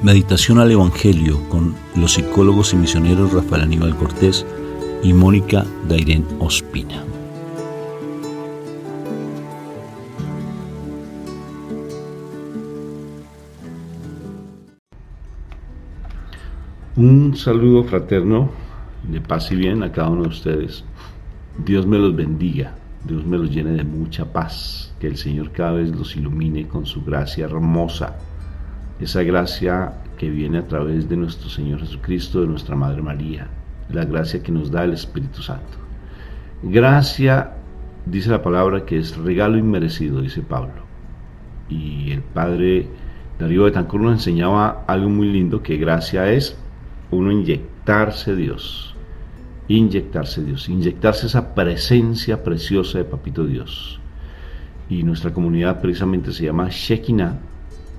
Meditación al Evangelio con los psicólogos y misioneros Rafael Aníbal Cortés y Mónica Dairén Ospina. Un saludo fraterno de paz y bien a cada uno de ustedes. Dios me los bendiga, Dios me los llene de mucha paz, que el Señor cada vez los ilumine con su gracia hermosa, esa gracia que viene a través de nuestro Señor Jesucristo, de nuestra Madre María, la gracia que nos da el Espíritu Santo. Gracia, dice la palabra, que es regalo inmerecido, dice Pablo. Y el Padre Darío Betancur nos enseñaba algo muy lindo, que gracia es uno inyectarse esa presencia preciosa de Papito Dios. Y nuestra comunidad precisamente se llama Shekinah,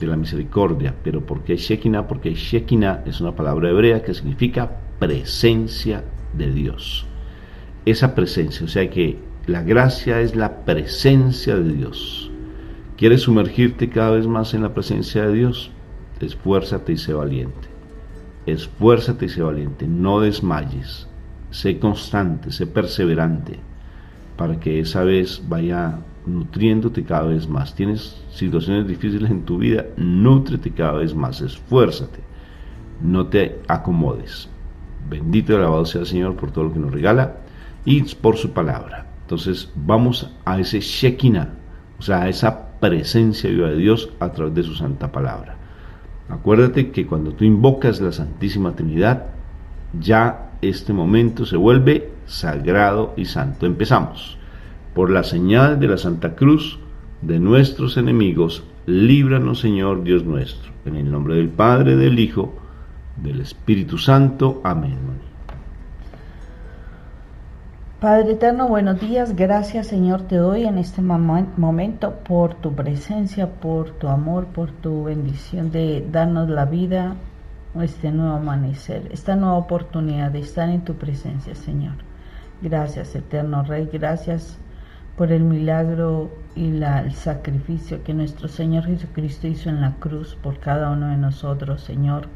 de la misericordia. ¿Pero por qué Shekinah? Porque Shekinah es una palabra hebrea que significa presencia de Dios. Esa presencia, o sea que la gracia es la presencia de Dios. ¿Quieres sumergirte cada vez más en la presencia de Dios? Esfuérzate y sé valiente. Esfuérzate y sé valiente, no desmayes, sé constante, sé perseverante, para que esa vez vaya nutriéndote cada vez más. Tienes situaciones difíciles en tu vida, nútrete cada vez más, esfuérzate, no te acomodes. Bendito y alabado sea el Señor por todo lo que nos regala y por su palabra. Entonces vamos a ese Shekinah, o sea, a esa presencia viva de Dios a través de su santa palabra. Acuérdate que cuando tú invocas la Santísima Trinidad, ya este momento se vuelve sagrado y santo. Empezamos. Por la señal de la Santa Cruz de nuestros enemigos, líbranos, Señor Dios nuestro. En el nombre del Padre, del Hijo, del Espíritu Santo. Amén. Padre eterno, buenos días. Gracias, Señor, te doy en este momento por tu presencia, por tu amor, por tu bendición de darnos la vida, este nuevo amanecer, esta nueva oportunidad de estar en tu presencia, Señor. Gracias, eterno Rey, gracias por el milagro y el sacrificio que nuestro Señor Jesucristo hizo en la cruz por cada uno de nosotros, Señor.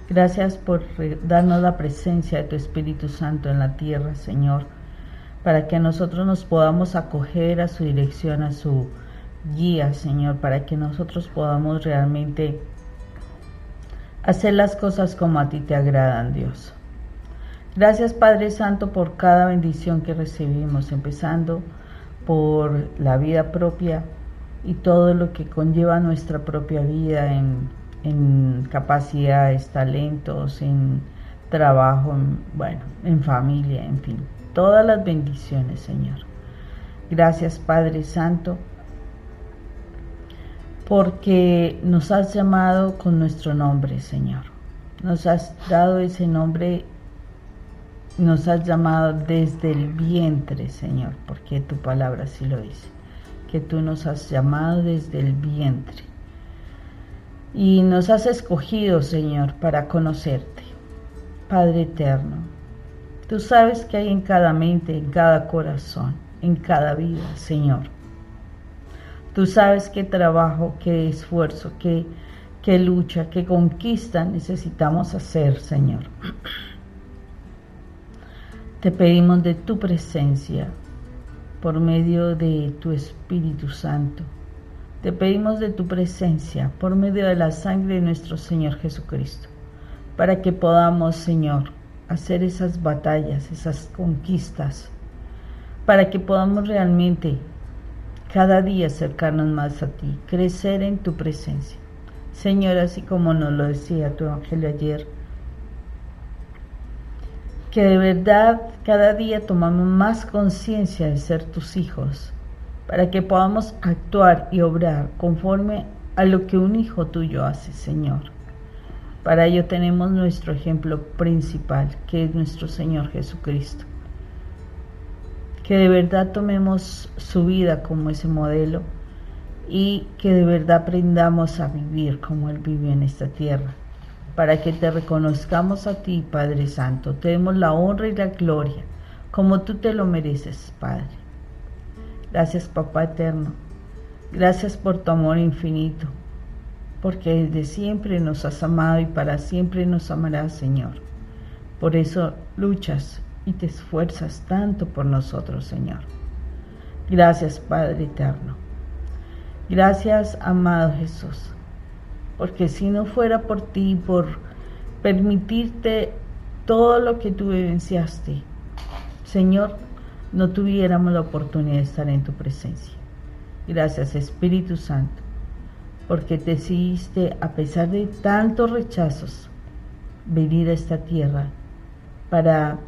Gracias por darnos la presencia de tu Espíritu Santo en la tierra, Señor, para que nosotros nos podamos acoger a su dirección, a su guía, Señor, para que nosotros podamos realmente hacer las cosas como a ti te agradan, Dios. Gracias, Padre Santo, por cada bendición que recibimos, empezando por la vida propia y todo lo que conlleva nuestra propia vida en capacidades, talentos, en trabajo, en familia, en fin, todas las bendiciones, Señor. Gracias, Padre Santo, porque nos has llamado con nuestro nombre, Señor. Nos has dado ese nombre, nos has llamado desde el vientre, Señor, porque tu palabra así lo dice, que tú nos has llamado desde el vientre. Y nos has escogido, Señor, para conocerte. Padre eterno, tú sabes que hay en cada mente, en cada corazón, en cada vida, Señor. Tú sabes qué trabajo, qué esfuerzo, qué lucha, qué conquista necesitamos hacer, Señor. Te pedimos de tu presencia por medio de tu Espíritu Santo. Te pedimos de tu presencia por medio de la sangre de nuestro Señor Jesucristo, para que podamos, Señor, hacer esas batallas, esas conquistas, para que podamos realmente cada día acercarnos más a ti, crecer en tu presencia. Señor, así como nos lo decía tu Evangelio ayer, que de verdad cada día tomamos más conciencia de ser tus hijos, para que podamos actuar y obrar conforme a lo que un hijo tuyo hace, Señor. Para ello tenemos nuestro ejemplo principal, que es nuestro Señor Jesucristo. Que de verdad tomemos su vida como ese modelo y que de verdad aprendamos a vivir como Él vivió en esta tierra, para que te reconozcamos a ti, Padre Santo, te demos la honra y la gloria, como tú te lo mereces, Padre. Gracias, Papá eterno. Gracias por tu amor infinito. porque desde siempre nos has amado y para siempre nos amarás, Señor. Por eso luchas y te esfuerzas tanto por nosotros, Señor. Gracias, Padre eterno. Gracias, amado Jesús, porque si no fuera por ti, por permitirte todo lo que tú vivenciaste, Señor, no tuviéramos la oportunidad de estar en tu presencia. Gracias, Espíritu Santo, porque te decidiste, a pesar de tantos rechazos, venir a esta tierra para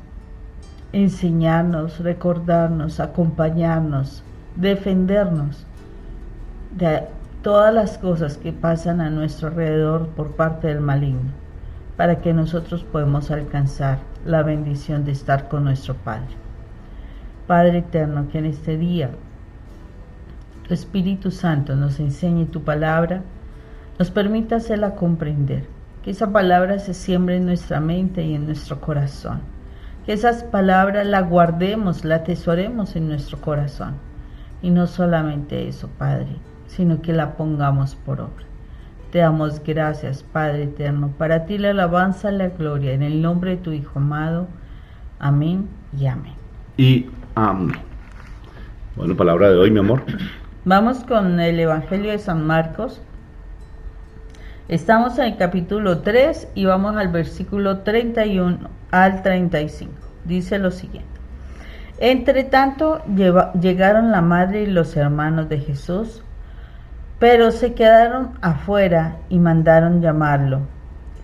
enseñarnos, recordarnos, acompañarnos, defendernos de todas las cosas que pasan a nuestro alrededor por parte del maligno, para que nosotros podamos alcanzar la bendición de estar con nuestro Padre. Padre eterno, que en este día tu Espíritu Santo nos enseñe tu palabra, nos permita hacerla comprender, que esa palabra se siembre en nuestra mente y en nuestro corazón, que esas palabras las guardemos, las atesoremos en nuestro corazón, y no solamente eso, Padre, sino que la pongamos por obra. Te damos gracias, Padre eterno, para ti la alabanza y la gloria, en el nombre de tu Hijo amado. Amén y amén. Y amén. Bueno, palabra de hoy, mi amor. Vamos con el Evangelio de San Marcos. Estamos en el capítulo 3 y vamos al versículo 31 al 35. Dice lo siguiente. Entre tanto, llegaron la madre y los hermanos de Jesús, pero se quedaron afuera y mandaron llamarlo.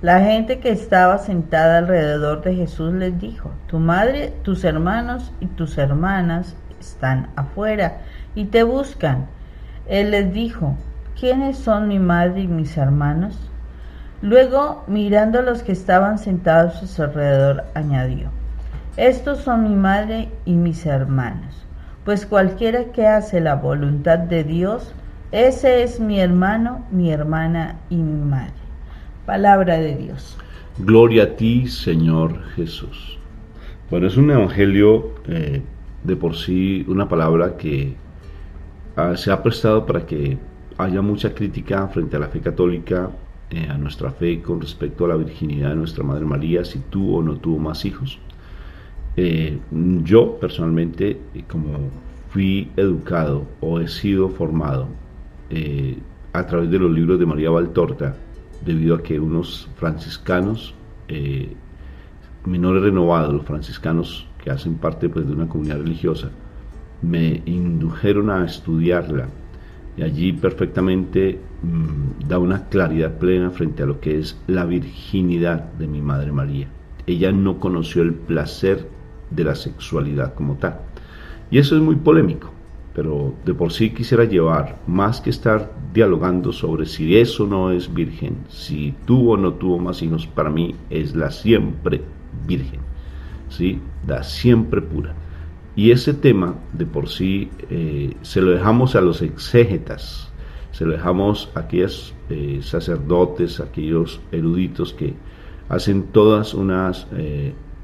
La gente que estaba sentada alrededor de Jesús les dijo: tu madre, tus hermanos y tus hermanas están afuera y te buscan. Él les dijo: ¿quiénes son mi madre y mis hermanos? Luego, mirando a los que estaban sentados a su alrededor, añadió: estos son mi madre y mis hermanos, pues cualquiera que hace la voluntad de Dios, ese es mi hermano, mi hermana y mi madre. Palabra de Dios. Gloria a ti, Señor Jesús. Bueno, es un evangelio de por sí, una palabra que se ha prestado para que haya mucha crítica frente a la fe católica, a nuestra fe con respecto a la virginidad de nuestra Madre María, si tuvo o no tuvo más hijos. Yo personalmente, como fui educado o he sido formado a través de los libros de María Valtorta, debido a que unos franciscanos menores renovados, los franciscanos que hacen parte pues de una comunidad religiosa, me indujeron a estudiarla, y allí perfectamente da una claridad plena frente a lo que es la virginidad de mi Madre María. Ella no conoció el placer de la sexualidad como tal, y eso es muy polémico, pero de por sí quisiera llevar, más que estar dialogando sobre si eso no es virgen, si tuvo o no tuvo más hijos, para mí es la siempre virgen, ¿sí? La siempre pura. Y ese tema de por sí se lo dejamos a los exégetas, se lo dejamos a aquellos sacerdotes, a aquellos eruditos que hacen todas unas,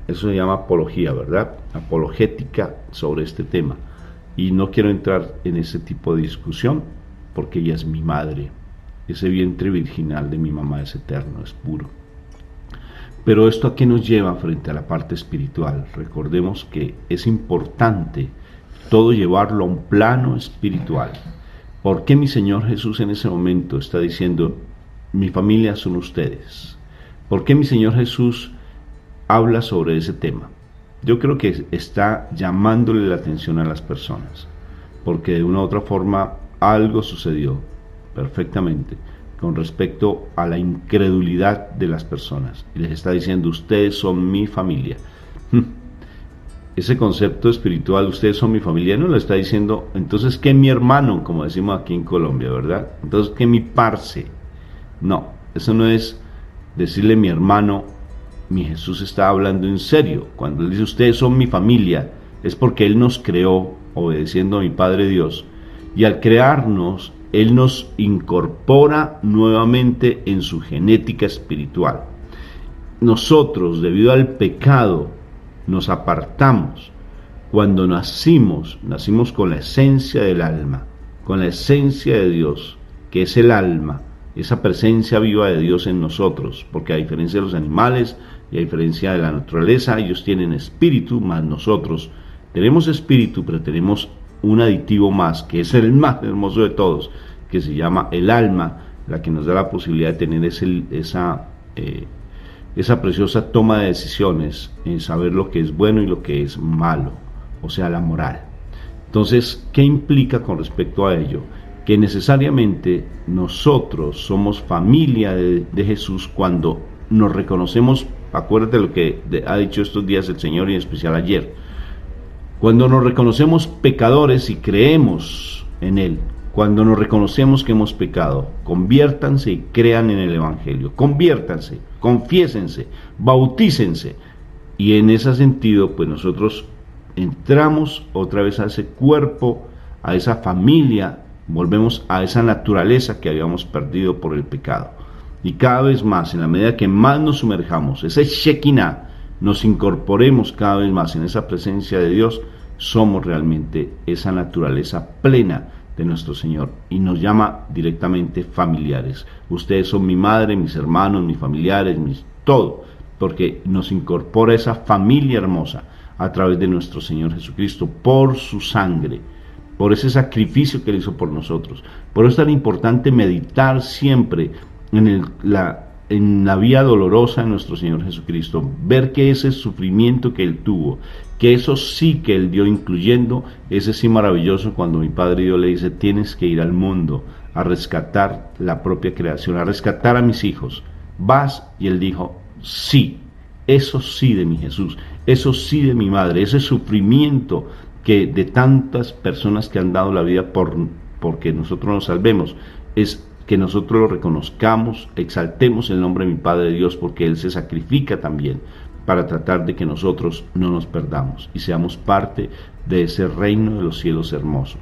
eso se llama apología, ¿verdad? Apologética sobre este tema. Y no quiero entrar en ese tipo de discusión, porque ella es mi madre. Ese vientre virginal de mi mamá es eterno, es puro. Pero esto a qué nos lleva frente a la parte espiritual. Recordemos que es importante todo llevarlo a un plano espiritual. ¿Por qué mi Señor Jesús en ese momento está diciendo: mi familia son ustedes? ¿Por qué mi Señor Jesús habla sobre ese tema? Yo creo que está llamándole la atención a las personas, porque de una u otra forma algo sucedió perfectamente con respecto a la incredulidad de las personas, y les está diciendo: ustedes son mi familia. Ese concepto espiritual, ustedes son mi familia, no lo está diciendo entonces que mi hermano, como decimos aquí en Colombia, ¿verdad? Entonces que mi parce. No, eso no es decirle mi hermano. Mi Jesús está hablando en serio. Cuando él dice ustedes son mi familia, es porque él nos creó obedeciendo a mi Padre Dios, y al crearnos él nos incorpora nuevamente en su genética espiritual. Nosotros, debido al pecado, nos apartamos. Cuando nacimos con la esencia del alma, con la esencia de Dios, que es el alma, esa presencia viva de Dios en nosotros, porque a diferencia de los animales y a diferencia de la naturaleza, ellos tienen espíritu, más nosotros tenemos espíritu, pero tenemos un aditivo más, que es el más hermoso de todos, que se llama el alma, la que nos da la posibilidad de tener esa preciosa toma de decisiones, en saber lo que es bueno y lo que es malo, o sea, la moral. Entonces, ¿qué implica con respecto a ello? Que necesariamente nosotros somos familia de Jesús cuando nos reconocemos, acuérdate lo que ha dicho estos días el Señor y en especial ayer, cuando nos reconocemos pecadores y creemos en Él, cuando nos reconocemos que hemos pecado, conviértanse y crean en el Evangelio, conviértanse, confiésense, bautícense, y en ese sentido, pues nosotros entramos otra vez a ese cuerpo, a esa familia, volvemos a esa naturaleza que habíamos perdido por el pecado. Y cada vez más, en la medida que más nos sumerjamos, ese Shekinah, nos incorporemos cada vez más en esa presencia de Dios, somos realmente esa naturaleza plena de nuestro Señor y nos llama directamente familiares. Ustedes son mi madre, mis hermanos, mis familiares, todo, porque nos incorpora esa familia hermosa a través de nuestro Señor Jesucristo por su sangre, por ese sacrificio que Él hizo por nosotros. Por eso es tan importante meditar siempre en la vía dolorosa de nuestro Señor Jesucristo, ver que ese sufrimiento que Él tuvo, que eso sí que Él dio, incluyendo ese sí maravilloso cuando mi Padre Dios le dice, tienes que ir al mundo a rescatar la propia creación, a rescatar a mis hijos. Vas, y Él dijo, sí, eso sí de mi Jesús, eso sí de mi madre, ese sufrimiento que de tantas personas que han dado la vida porque nosotros nos salvemos, es que nosotros lo reconozcamos, exaltemos el nombre de mi Padre Dios, porque Él se sacrifica también para tratar de que nosotros no nos perdamos y seamos parte de ese reino de los cielos hermoso.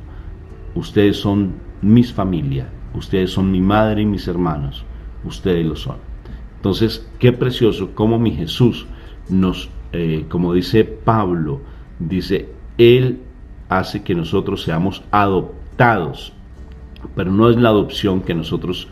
Ustedes son mis familia, ustedes son mi madre y mis hermanos, ustedes lo son. Entonces, qué precioso cómo mi Jesús nos, como dice Pablo, dice, Él hace que nosotros seamos adoptados, pero no es la adopción que nosotros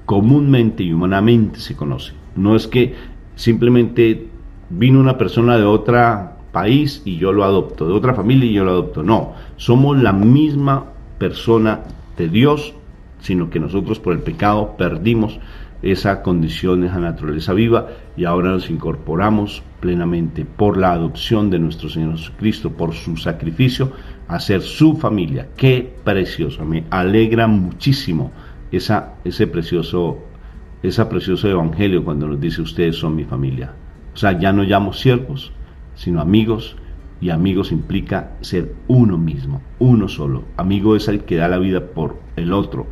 comúnmente y humanamente se conoce. No es que simplemente vino una persona de otro país y yo lo adopto, de otra familia y yo lo adopto. No, somos la misma persona de Dios, sino que nosotros por el pecado perdimos esa condición, esa naturaleza viva, y ahora nos incorporamos plenamente por la adopción de nuestro Señor Jesucristo, por su sacrificio, a ser su familia. Qué precioso, me alegra muchísimo ese precioso evangelio cuando nos dice, ustedes son mi familia. O sea, ya no llamo siervos, sino amigos, y amigos implica ser uno mismo, uno solo. Amigo es el que da la vida por el otro.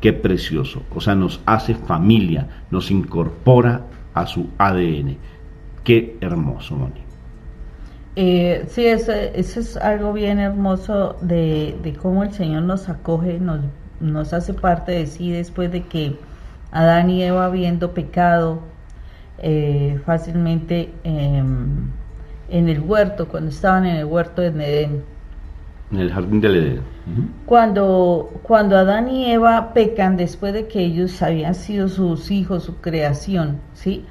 Qué precioso, o sea, nos hace familia, nos incorpora a su ADN. Qué hermoso, Moni. Sí, eso es algo bien hermoso de cómo el Señor nos acoge, nos hace parte de sí después de que Adán y Eva, habiendo pecado fácilmente en el huerto, cuando estaban en el huerto de Edén. En el jardín del Edén. Cuando Adán y Eva pecan, después de que ellos habían sido sus hijos, su creación, ¿sí?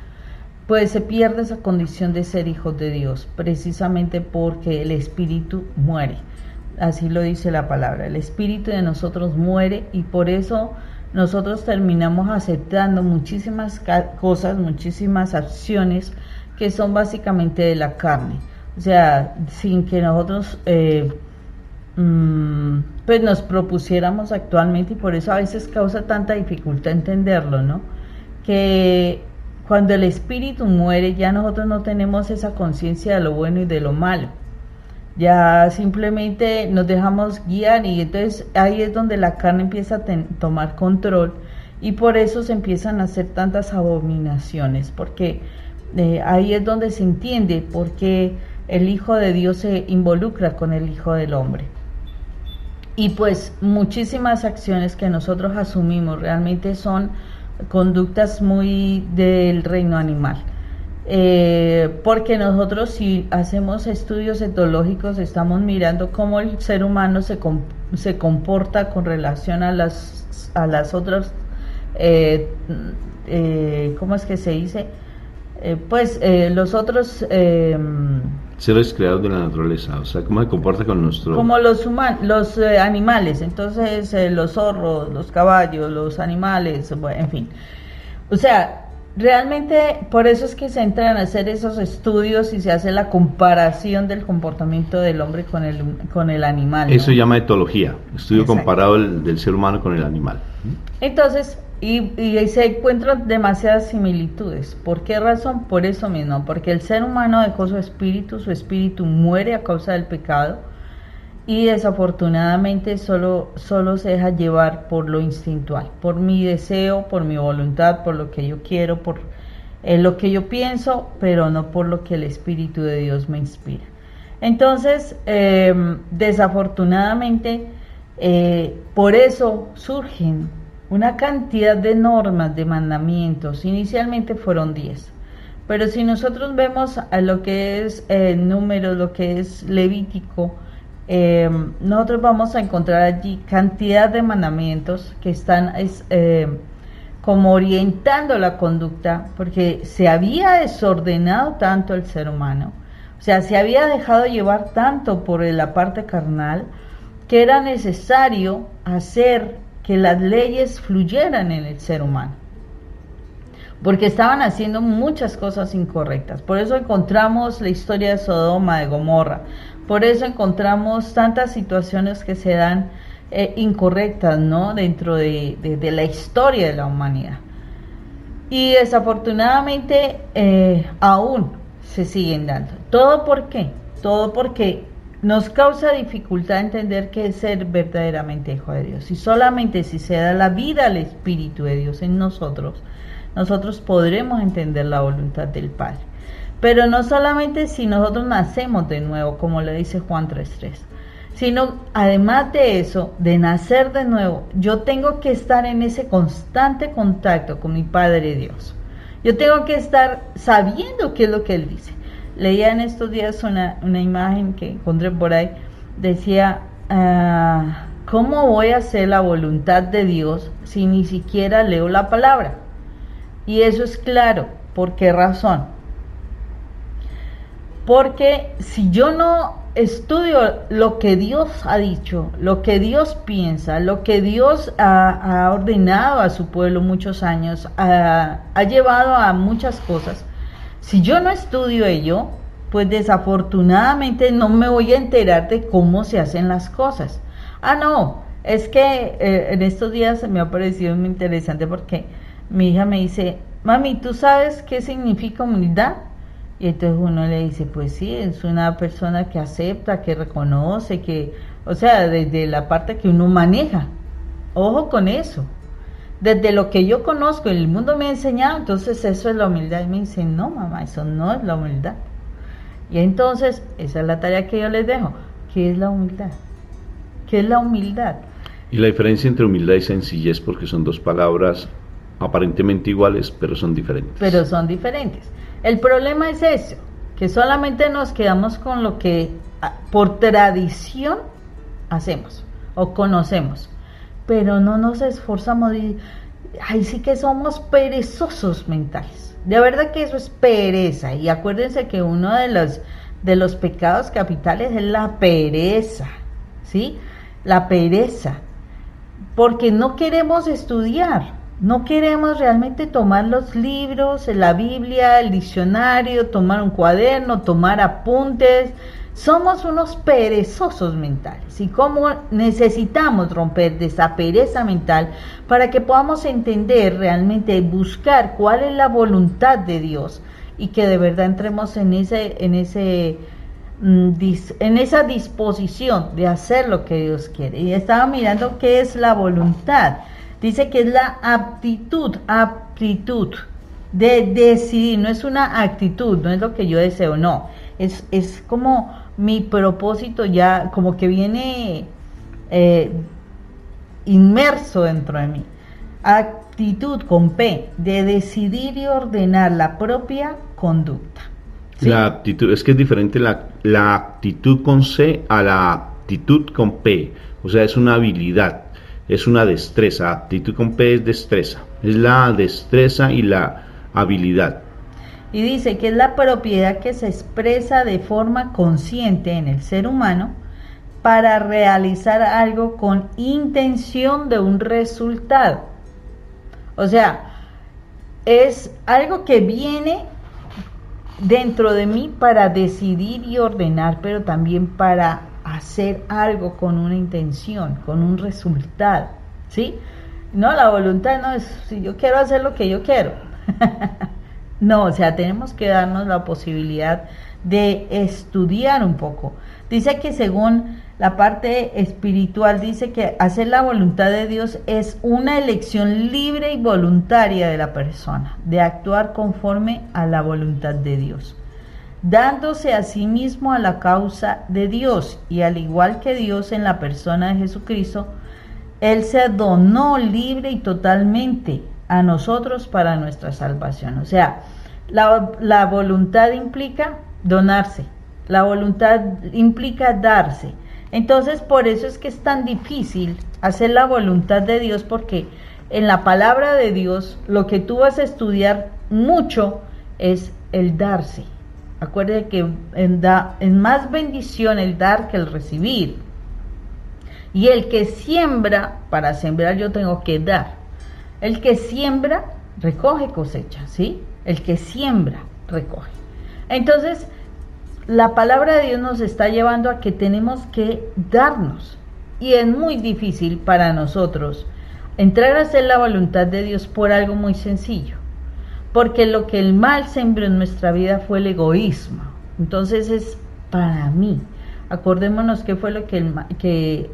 Pues se pierde esa condición de ser hijos de Dios, precisamente porque el espíritu muere. Así lo dice la palabra, el espíritu de nosotros muere, y por eso nosotros terminamos aceptando muchísimas cosas, muchísimas acciones que son básicamente de la carne. O sea, sin que nosotros pues nos propusiéramos actualmente, y por eso a veces causa tanta dificultad entenderlo, ¿no? Que cuando el espíritu muere, ya nosotros no tenemos esa conciencia de lo bueno y de lo malo, ya simplemente nos dejamos guiar, y entonces ahí es donde la carne empieza a tomar control, y por eso se empiezan a hacer tantas abominaciones, porque ahí es donde se entiende por qué el Hijo de Dios se involucra con el Hijo del Hombre. Y pues muchísimas acciones que nosotros asumimos realmente son conductas muy del reino animal, porque nosotros, si hacemos estudios etológicos, estamos mirando cómo el ser humano se comporta con relación a las otras ¿cómo es que se dice? Los otros, Seres creados de la naturaleza, o sea, cómo se comporta con nuestro... como los animales, entonces los zorros, los caballos, los animales, bueno, en fin. O sea, realmente por eso es que se entran a hacer esos estudios y se hace la comparación del comportamiento del hombre con el animal, ¿no? Eso se llama etología, estudio Exacto. comparado del ser humano con el animal. Entonces, y se encuentran demasiadas similitudes. ¿Por qué razón? Por eso mismo, porque el ser humano dejó su espíritu muere a causa del pecado y desafortunadamente solo se deja llevar por lo instintual, por mi deseo, por mi voluntad, por lo que yo quiero, por lo que yo pienso, pero no por lo que el Espíritu de Dios me inspira. Entonces, desafortunadamente, por eso surgen una cantidad de normas, de mandamientos. Inicialmente fueron 10, pero si nosotros vemos a lo que es Números, lo que es Levítico, nosotros vamos a encontrar allí cantidad de mandamientos que están como orientando la conducta, porque se había desordenado tanto el ser humano, o sea, se había dejado llevar tanto por la parte carnal, que era necesario hacer que las leyes fluyeran en el ser humano, porque estaban haciendo muchas cosas incorrectas. Por eso encontramos la historia de Sodoma, de Gomorra, por eso encontramos tantas situaciones que se dan incorrectas, ¿no?, dentro de la historia de la humanidad. Y desafortunadamente aún se siguen dando. ¿Todo por qué? Todo porque nos causa dificultad entender qué es ser verdaderamente hijo de Dios. Y solamente si se da la vida al Espíritu de Dios en nosotros podremos entender la voluntad del Padre. Pero no solamente si nosotros nacemos de nuevo, como le dice Juan 3:3, sino además de eso, de nacer de nuevo, yo tengo que estar en ese constante contacto con mi Padre Dios. Yo tengo que estar sabiendo qué es lo que Él dice. Leía en estos días una imagen que encontré por ahí, decía, ¿cómo voy a hacer la voluntad de Dios si ni siquiera leo la palabra? Y eso es claro. ¿Por qué razón? Porque si yo no estudio lo que Dios ha dicho, lo que Dios piensa, lo que Dios ha ordenado a su pueblo muchos años, ha llevado a muchas cosas, si yo no estudio ello, pues desafortunadamente no me voy a enterar de cómo se hacen las cosas. No, es que en estos días me ha parecido muy interesante porque mi hija me dice, mami, ¿tú sabes qué significa humildad? Y entonces uno le dice, pues sí, es una persona que acepta, que reconoce, o sea, desde la parte que uno maneja. Ojo con eso. Desde lo que yo conozco, el mundo me ha enseñado, entonces eso es la humildad. Y me dice, no, mamá, eso no es la humildad. Y entonces, esa es la tarea que yo les dejo. ¿Qué es la humildad? ¿Qué es la humildad? Y la diferencia entre humildad y sencillez, porque son dos palabras aparentemente iguales, pero son diferentes. El problema es eso, que solamente nos quedamos con lo que por tradición hacemos o conocemos, pero no nos esforzamos y ahí sí que somos perezosos mentales. De verdad que eso es pereza. Y acuérdense que uno de los pecados capitales es la pereza, ¿sí? La pereza, porque no queremos estudiar. No queremos realmente tomar los libros, la Biblia, el diccionario, tomar un cuaderno, tomar apuntes. Somos unos perezosos mentales. Y cómo necesitamos romper de esa pereza mental para que podamos entender realmente, buscar cuál es la voluntad de Dios y que de verdad entremos en esa disposición de hacer lo que Dios quiere. Y estaba mirando qué es la voluntad. Dice que es la aptitud de decidir, no es una actitud, no es lo que yo deseo, no, es como mi propósito ya, como que viene inmerso dentro de mí. Actitud con P, de decidir y ordenar la propia conducta. ¿Sí? La actitud, es que es diferente la actitud con C a la actitud con P, o sea, es una habilidad. es una destreza. Aptitud con P es destreza. Es la destreza y la habilidad. Y dice que es la propiedad que se expresa de forma consciente en el ser humano para realizar algo con intención de un resultado. O sea, es algo que viene dentro de mí para decidir y ordenar, pero también para hacer algo con una intención, con un resultado, ¿sí? No, la voluntad no es si yo quiero hacer lo que yo quiero. No, o sea, tenemos que darnos la posibilidad de estudiar un poco. Dice que según la parte espiritual, dice que hacer la voluntad de Dios es una elección libre y voluntaria de la persona, de actuar conforme a la voluntad de Dios, dándose a sí mismo a la causa de Dios, y al igual que Dios en la persona de Jesucristo, Él se donó libre y totalmente a nosotros para nuestra salvación. O sea, la voluntad implica donarse, la voluntad implica darse. Entonces, por eso es que es tan difícil hacer la voluntad de Dios, porque en la palabra de Dios lo que tú vas a estudiar mucho es el darse. Acuérdate que es más bendición el dar que el recibir. Y el que siembra, para sembrar yo tengo que dar. El que siembra, recoge cosecha, ¿sí? El que siembra, recoge. Entonces, la palabra de Dios nos está llevando a que tenemos que darnos. Y es muy difícil para nosotros entrar a hacer la voluntad de Dios por algo muy sencillo. Porque lo que el mal sembró en nuestra vida fue el egoísmo. Entonces es para mí. Acordémonos que fue lo que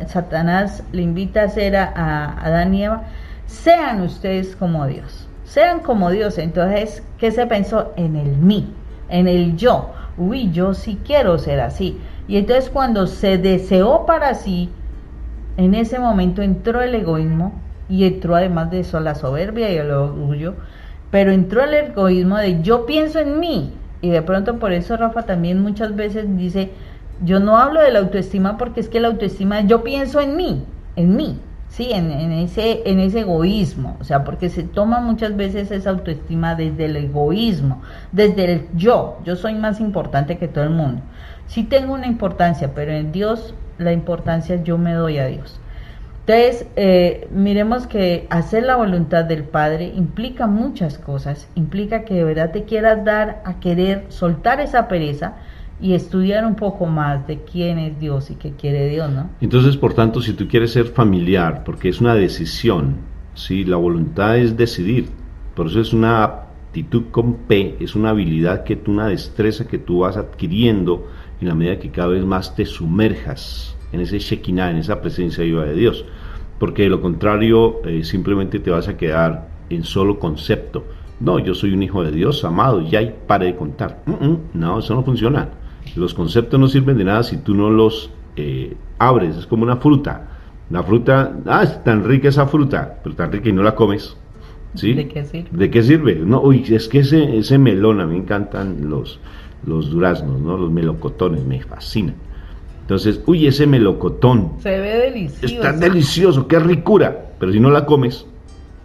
Satanás le invita a hacer a Adán y Eva. Sean ustedes como Dios. Sean como Dios. Entonces, ¿qué se pensó? En el mí, en el yo. Uy, yo sí quiero ser así. Y entonces cuando se deseó para sí, en ese momento entró el egoísmo, y entró además de eso la soberbia y el orgullo, pero entró el egoísmo de yo pienso en mí. Y de pronto por eso Rafa también muchas veces dice, yo no hablo de la autoestima, porque es que la autoestima es yo pienso en mí, sí, en ese egoísmo. O sea, porque se toma muchas veces esa autoestima desde el egoísmo, desde el yo soy más importante que todo el mundo. Sí tengo una importancia, pero en Dios la importancia yo me doy a Dios. Entonces, miremos que hacer la voluntad del Padre implica muchas cosas. Implica que de verdad te quieras dar a querer soltar esa pereza y estudiar un poco más de quién es Dios y qué quiere Dios, ¿no? Entonces, por tanto, si tú quieres ser familiar, porque es una decisión, ¿sí? La voluntad es decidir. Por eso es una aptitud con P, es una habilidad una destreza que tú vas adquiriendo en la medida que cada vez más te sumerjas en ese Shekinah, en esa presencia viva de Dios, porque de lo contrario simplemente te vas a quedar en solo concepto. No, yo soy un hijo de Dios, amado, ya y pare de contar. No, eso no funciona. Los conceptos no sirven de nada si tú no los abres. Es como una fruta. La fruta, es tan rica esa fruta, pero tan rica y no la comes. ¿Sí? ¿De qué sirve? ¿De qué sirve? No, uy, es que ese melón, a mí me encantan los duraznos, ¿no? Los melocotones, me fascinan. Entonces, uy, ese melocotón se ve delicioso. Está delicioso, qué ricura. Pero si no la comes,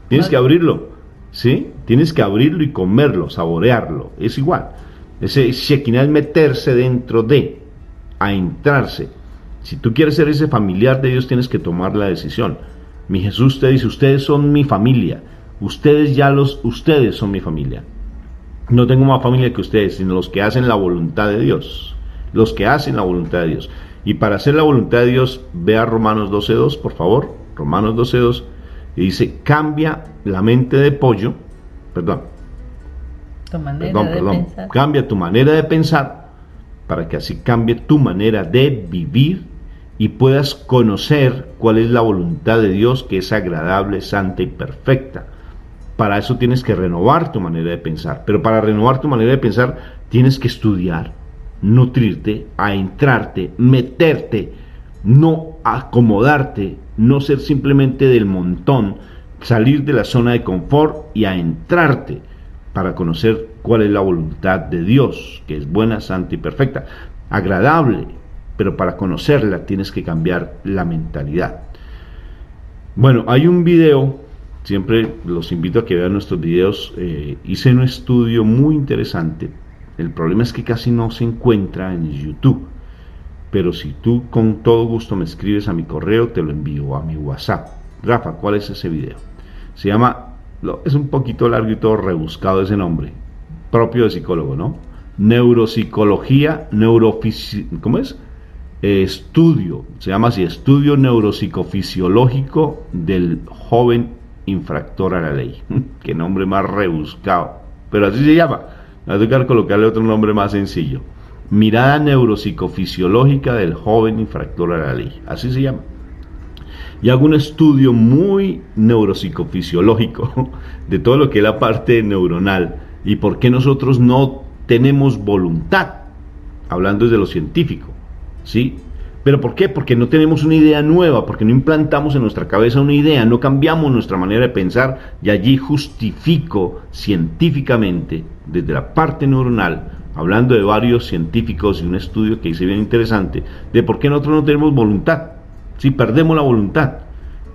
tienes que abrirlo, ¿sí? Tienes que abrirlo y comerlo, saborearlo. Es igual. Ese Shekinah es meterse dentro de, a entrarse. Si tú quieres ser ese familiar de Dios, tienes que tomar la decisión. Mi Jesús te dice, ustedes son mi familia. Ustedes son mi familia. No tengo más familia que ustedes, sino los que hacen la voluntad de Dios. Los que hacen la voluntad de Dios. Y para hacer la voluntad de Dios, vea Romanos 12:2, por favor. Romanos 12:2. Y dice, cambia la mente de pollo. Cambia tu manera de pensar para que así cambie tu manera de vivir y puedas conocer cuál es la voluntad de Dios, que es agradable, santa y perfecta. Para eso tienes que renovar tu manera de pensar. Pero para renovar tu manera de pensar tienes que estudiar, nutrirte, adentrarte, meterte, no acomodarte, no ser simplemente del montón, salir de la zona de confort y adentrarte para conocer cuál es la voluntad de Dios, que es buena, santa y perfecta, agradable, pero para conocerla tienes que cambiar la mentalidad. Bueno, hay un video, siempre los invito a que vean nuestros videos. Hice un estudio muy interesante. El problema es que casi no se encuentra en YouTube, pero si tú con todo gusto me escribes a mi correo, te lo envío a mi WhatsApp. Rafa, ¿cuál es ese video? Se llama, es un poquito largo y todo rebuscado ese nombre, propio de psicólogo, ¿no? Neuropsicología, ¿cómo es? Estudio, se llama así, estudio neuropsicofisiológico del joven infractor a la ley. Qué nombre más rebuscado, pero así se llama. Me va a tocar colocarle otro nombre más sencillo. Mirada neuropsicofisiológica del joven infractor a la ley, así se llama. Y hago un estudio muy neuropsicofisiológico de todo lo que es la parte neuronal y por qué nosotros no tenemos voluntad, hablando desde lo científico, ¿sí? ¿Pero por qué? Porque no tenemos una idea nueva, porque no implantamos en nuestra cabeza una idea, no cambiamos nuestra manera de pensar, y allí justifico científicamente, desde la parte neuronal, hablando de varios científicos y un estudio que hice bien interesante, de por qué nosotros no tenemos voluntad, si perdemos la voluntad.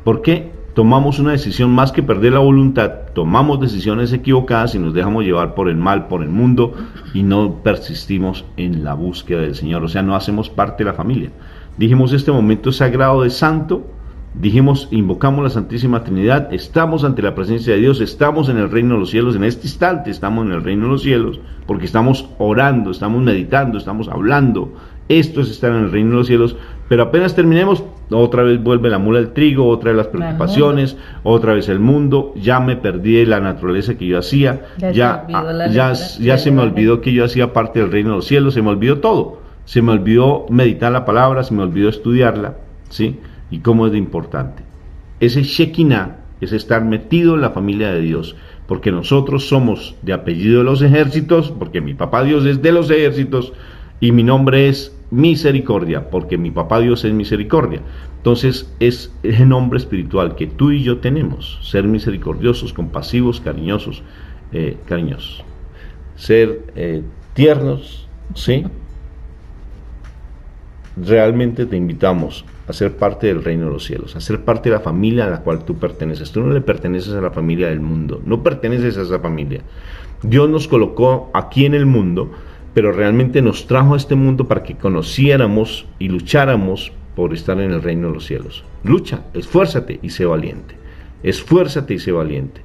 ¿Por qué? Tomamos una decisión, más que perder la voluntad, tomamos decisiones equivocadas y nos dejamos llevar por el mal, por el mundo, y no persistimos en la búsqueda del Señor, o sea, no hacemos parte de la familia. Dijimos, este momento sagrado de santo, dijimos, invocamos la Santísima Trinidad, estamos ante la presencia de Dios, estamos en el reino de los cielos, en este instante estamos en el reino de los cielos, porque estamos orando, estamos meditando, estamos hablando. Esto es estar en el reino de los cielos, pero apenas terminemos, otra vez vuelve la mula del trigo, otra vez las preocupaciones, otra vez el mundo, ya me perdí de la naturaleza que yo hacía, ya se me olvidó que yo hacía parte del reino de los cielos, se me olvidó todo, se me olvidó meditar la palabra, se me olvidó estudiarla, ¿sí? Y cómo es de importante. Ese Shekinah es estar metido en la familia de Dios, porque nosotros somos de apellido de los ejércitos, porque mi papá Dios es de los ejércitos, y mi nombre es Misericordia, porque mi papá Dios es misericordia. Entonces es el nombre espiritual que tú y yo tenemos, ser misericordiosos, compasivos, cariñosos, ser tiernos, ¿sí? Realmente te invitamos a ser parte del reino de los cielos, a ser parte de la familia a la cual tú perteneces. Tú no le perteneces a la familia del mundo, no perteneces a esa familia. Dios nos colocó aquí en el mundo, pero realmente nos trajo a este mundo para que conociéramos y lucháramos por estar en el reino de los cielos. Lucha, esfuérzate y sé valiente. Esfuérzate y sé valiente.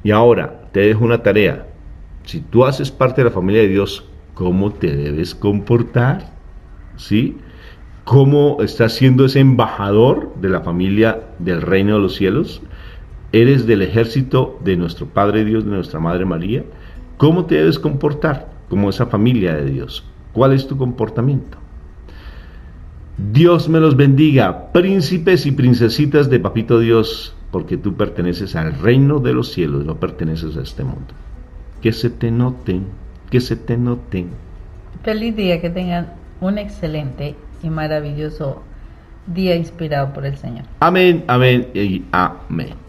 Y ahora te dejo una tarea. Si tú haces parte de la familia de Dios, ¿cómo te debes comportar? ¿Sí? ¿Cómo estás siendo ese embajador de la familia del reino de los cielos? ¿Eres del ejército de nuestro Padre Dios, de nuestra Madre María? ¿Cómo te debes comportar como esa familia de Dios? ¿Cuál es tu comportamiento? Dios me los bendiga, príncipes y princesitas de Papito Dios, porque tú perteneces al reino de los cielos, no perteneces a este mundo. Que se te noten, que se te noten. Feliz día, que tengan un excelente y maravilloso día inspirado por el Señor. Amén, amén y amén.